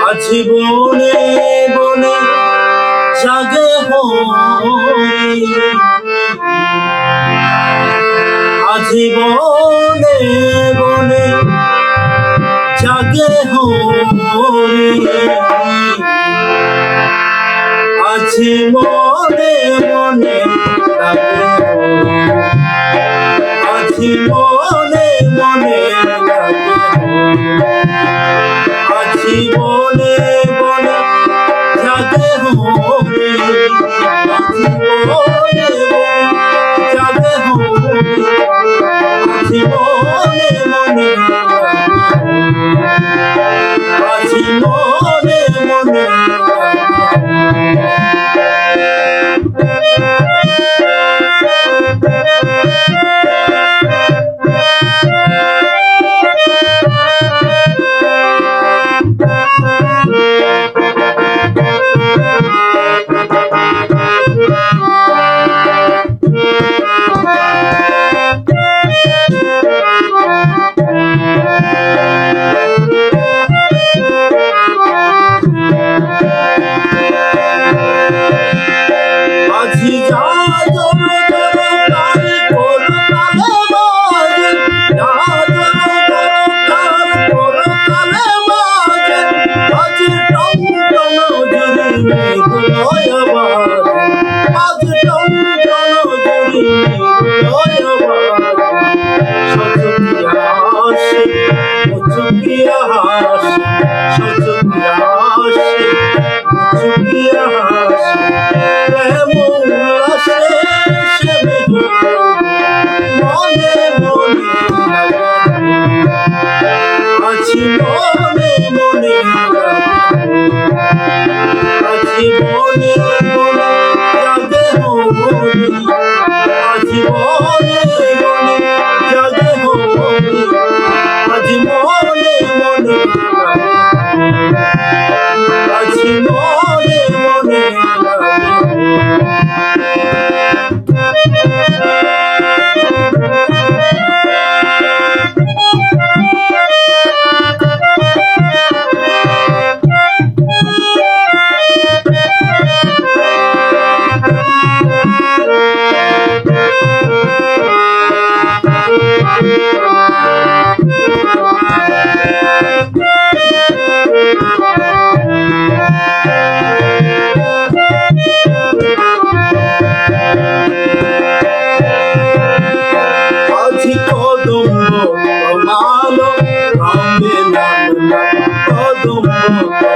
আছি বনে বনে জাগে হরি, আছি বনে বনে জাগে হরি, আছি মনে মনে জাগে হরি, আছি মনে মনে জাগে হরি, আছি বনে বনে জাগে হরি, আছি বনে বনে জাগে হরি, আছি মনে মনে আছি মনে মনে আছি যা জল জল তারি কোর তালে বাজে, যা জল জল তার কোর তালে বাজে, আজ টং টং জুরি মেঘলয় বাজে, আজ টং টং জুরি মেঘলয় বাজে, সচকিয়া হাসে মুচকিয়া হাসে, সচকিয়া হাসে মুচকিয়া হাসে, প্রেম উল্লাসে সে মনে মনে আছি মনে মনে আছি মনে মনে জাগে হরি, আছি মনে মনে জাগে হরি, আছি মনে মনে আছি মনে মনে আছি কদম্ব কমালো রঙে লাল লাল, কদম্ব